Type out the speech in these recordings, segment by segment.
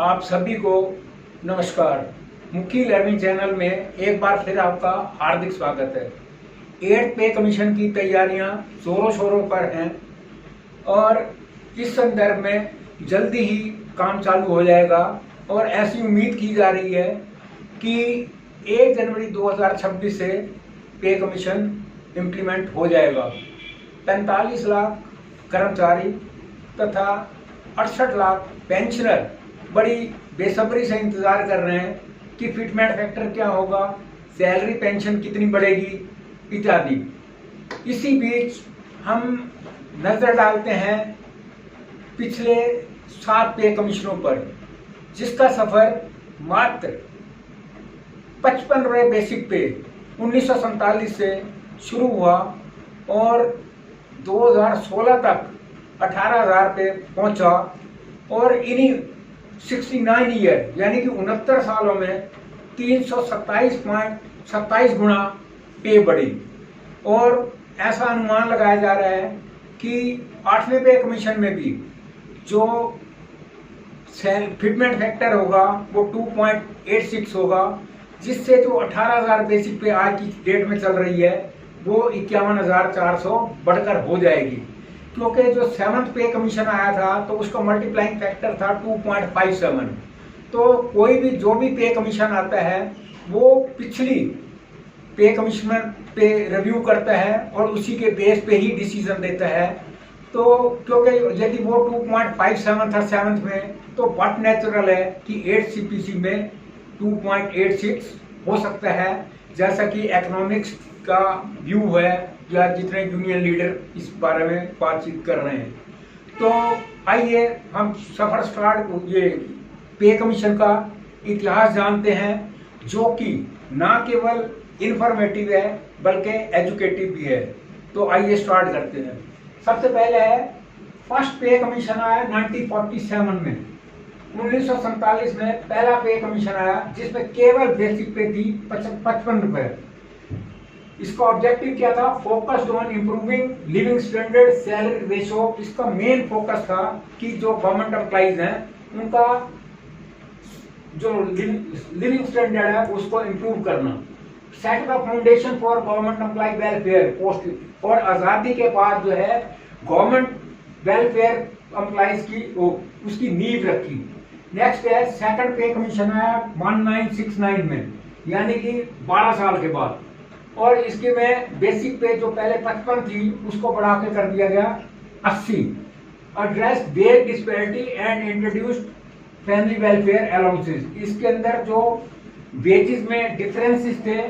आप सभी को नमस्कार। मुखी लर्निंग चैनल में एक बार फिर आपका हार्दिक स्वागत है। 8th पे कमीशन की तैयारियां जोरों शोरों पर हैं और इस संदर्भ में जल्दी ही काम चालू हो जाएगा और ऐसी उम्मीद की जा रही है कि 1 जनवरी 2026 से पे कमीशन इम्प्लीमेंट हो जाएगा। 45 लाख कर्मचारी तथा 68 लाख पेंशनर बड़ी बेसब्री से इंतजार कर रहे हैं कि फिटमेंट फैक्टर क्या होगा, सैलरी पेंशन कितनी बढ़ेगी इत्यादि। इसी बीच हम नजर डालते हैं पिछले 7 पे कमीशनों पर, जिसका सफर मात्र 55 रुपये बेसिक पे 1947 से शुरू हुआ और 2016 तक 18,000 पे पहुंचा और इन्हीं 69 ईयर यानी कि 69 सालों में 327.27 गुना पे बढ़ी। और ऐसा अनुमान लगाया जा रहा है कि 8वें पे कमीशन में भी जो फिटमेंट फैक्टर होगा वो 2.86 होगा, जिससे जो 18,000 बेसिक पे आज की डेट में चल रही है वो 51,400 बढ़कर हो जाएगी। क्योंकि जो 7th पे कमीशन आया था तो उसका मल्टीप्लाइंग फैक्टर था 2.57। तो कोई भी जो भी पे कमीशन आता है वो पिछली पे कमीशन पे रिव्यू करता है और उसी के बेस पे ही डिसीजन देता है। तो क्योंकि यदि वो 2.57 था 7th में, तो व्हाट नेचुरल है कि 8th CPC में 2.86 हो सकता है, जैसा कि इकोनॉमिक्स का व्यू है या जितने यूनियन लीडर इस बारे में बातचीत कर रहे हैं। तो आइए हम सफर स्टार्ट ये पे कमीशन का इतिहास जानते हैं, जो कि ना केवल इंफॉर्मेटिव है बल्कि एजुकेटिव भी है। तो आइए स्टार्ट करते हैं। सबसे पहले है फर्स्ट पे कमीशन आया 1947 में। 1947 में पहला पे कमीशन आया जिसमें केवल बेसिक पे थी 55 रुपए। इसका ऑब्जेक्टिव क्या था? Focused on improving living standard salary ratio. इसका मेन फोकस था कि जो गवर्नमेंट एम्प्लॉइज हैं उनका जो लिविंग स्टैंडर्ड है उसको इंप्रूव करना। Set the foundation for government employ welfare post. और आजादी के बाद जो है गवर्नमेंट वेलफेयर एम्प्लॉइज की उसकी नींव रखी। नेक्स्ट है सेकंड पे कमीशन आया 1969 में, यानी कि 12 साल के बाद। और इसके में बेसिक पे जो पहले 55 थी उसको बढ़ा के कर दिया गया 80। Address wage disparity and introduced family welfare allowances. इसके अंदर जो वेजेस में डिफरेंसेस थे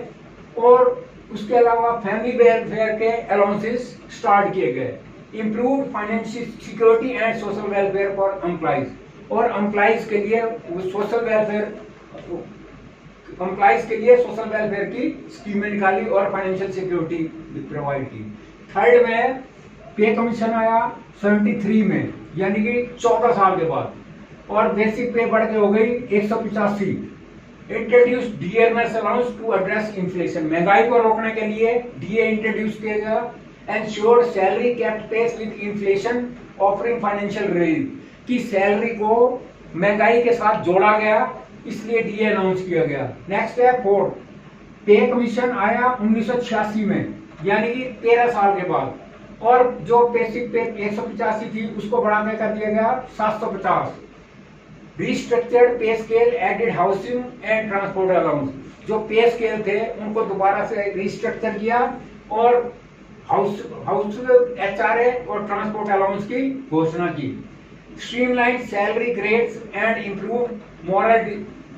और उसके अलावा फैमिली वेलफेयर के अलाउंसेस स्टार्ट किए गए। Improved financial security and social welfare for employees. और एम्प्लॉइज के लिए सोशल वेलफेयर की स्कीमें निकाली और फाइनेंशियल सिक्योरिटी प्रोवाइड की। थर्ड में पे कमीशन आया 73 में, यानी कि 14 साल के बाद, और बेसिक पे बढ़ के हो गई 185। Introduce DMS allowance to address inflation. महंगाई को रोकने के लिए डीए इंट्रोड्यूस किया गया। Ensure salary kept pace with inflation offering financial relief. की सैलरी को महंगाई के साथ जोड़ा गया, इसलिए डीए अनाउंस किया गया। नेक्स्ट है फोर्थ पे कमीशन आया 1986 में, यानी कि 13 साल के बाद। और जो बेसिक पे 185 थी उसको बढ़ा के कर दिया गया 750। Restructured pay scale added housing and transport allowance. जो पे स्केल थे उनको दोबारा से रिस्ट्रक्चर किया और हाउस HRA और ट्रांसपोर्ट अलाउंस की घोषणा की। Streamline salary grades and improve moral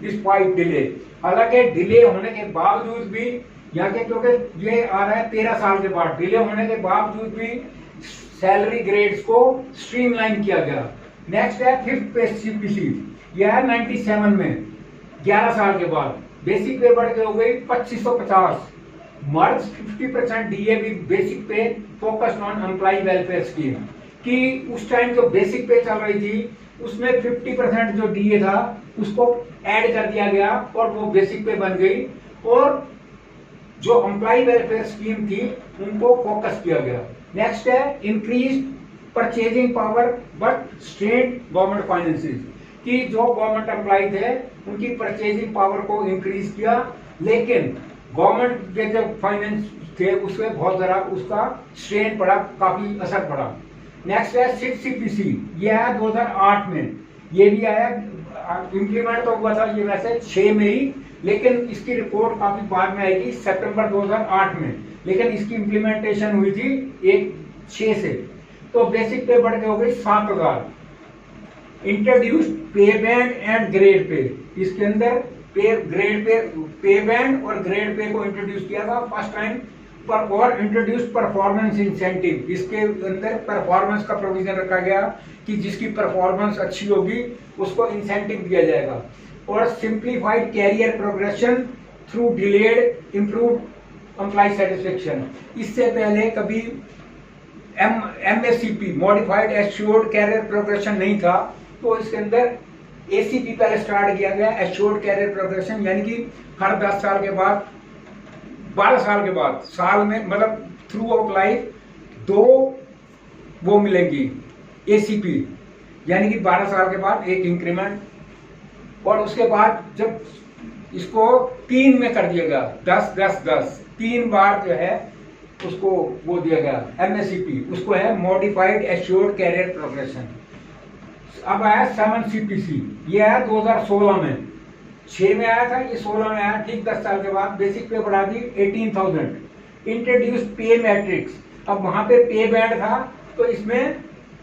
despite delay. हालांकि डिले होने के बावजूद भी, यहाँ के क्योंकि ये आ रहा है 13 साल के बाद, डिले होने के बावजूद भी सैलरी ग्रेड्स को स्ट्रीमलाइन किया गया। नेक्स्ट है फिफ्थ पे CPC। यह है 97 में, 11 साल के बाद। बेसिक पे बढ़ के हो गई 2550। Merge 50% DA with basic pay focused on employ welfare scheme. कि उस टाइम जो बेसिक पे चल रही थी उसमें 50% जो डीए था उसको ऐड कर दिया गया और वो बेसिक पे बन गई, और जो एम्प्लॉय वेलफेयर स्कीम थी उनको फोकस किया गया। नेक्स्ट है increase purchasing power but straight government finances. कि जो गवर्नमेंट एम्प्लॉय थे उनकी परचेजिंग पावर को इंक्रीज किया, लेकिन गवर्नमेंट के जो फाइनेंस थे उसमें बहुत ज़रा उसका स्ट्रेन पड़ा, काफ़ी असर पड़ा। नेक्स्ट है 6CPC, ये आया 2008 में, ये भी आया, इम्प्लीमेंट तो हुआ था ये वैसे 6 में ही, लेकिन इसकी रिपोर्ट काफ़ी बाद में आई थी सितंबर 2008 में, लेकिन इसकी इम्प्लीमेंटेशन हुई थी 6 से। तो बेसिक पे बढ़ के हो गई 7000। इंट्रोड्यूस पे बैंड एंड ग्रेड पे, इसके अंदर पे बैंड और ग्रेड पे को इंट्रोड्यूस किया था फर्स्ट टाइम पर, और इंट्रोड्यूस परफॉर्मेंस इंसेंटिव, इसके अंदर परफॉर्मेंस का प्रोविजन रखा गया कि जिसकी परफॉर्मेंस अच्छी होगी उसको इंसेंटिव दिया जाएगा। और simplified career progression through delayed improve employ satisfaction, इससे पहले कभी MACP modified assured career progression नहीं था, तो इसके अंदर ACP पहले स्टार्ट किया गया, एश्योर्ड कैरियर प्रोग्रेशन, यानी कि हर 10 साल के बाद 12 साल के बाद साल में मतलब थ्रू आउट लाइफ 2 वो मिलेंगी ACP, यानी कि 12 साल के बाद एक इंक्रीमेंट, और उसके बाद जब इसको 3 में कर दिया गया 10-10-10 3 बार जो है उसको वो दिया गया MACP, उसको है मॉडिफाइड एश्योर्ड कैरियर प्रोग्रेशन। अब आया 7CPC, ये आया 2016 में, 6 में आया था, ये 16 में आया, ठीक 10 साल के बाद बेसिक पे बढ़ा दी 18,000। इंट्रोड्यूस पे मैट्रिक्स, अब वहां पे पे बैंड था तो इसमें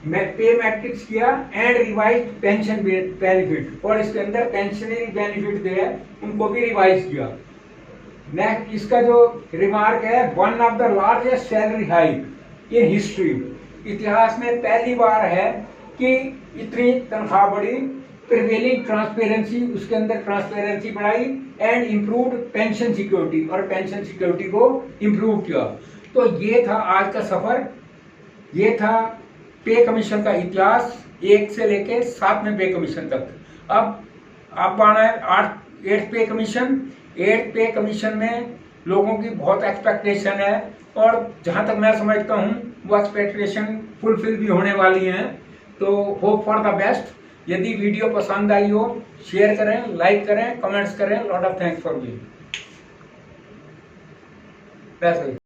पे मैट्रिक्स किया, एंड रिवाइज पेंशन बेनिफिट, और इसके अंदर पेंशनरी बेनिफिट जो है उनको भी रिवाइज किया। नेक्स्ट इसका जो रिमार्क है, one of the largest salary hike in history, इतिहास में पहली बार है कि इतनी तनख्वाह बढ़ी। प्रिवेलिंग ट्रांसपेरेंसी, उसके अंदर ट्रांसपेरेंसी बढ़ाई, एंड इम्प्रूव्ड पेंशन सिक्योरिटी, और पेंशन सिक्योरिटी को इम्प्रूव किया। तो ये था आज का सफर, ये था पे कमीशन का इतिहास 1 से लेके 7वें पे कमीशन तक। अब आना है 8th पे कमीशन। 8th पे कमीशन में लोगों की बहुत एक्सपेक्टेशन है, और जहां तक मैं समझता हूं वो एक्सपेक्टेशन फुलफिल भी होने वाली हैं। तो होप फॉर द बेस्ट। यदि वीडियो पसंद आई हो शेयर करें, लाइक करें, कमेंट्स करें। Lot of thanks for view.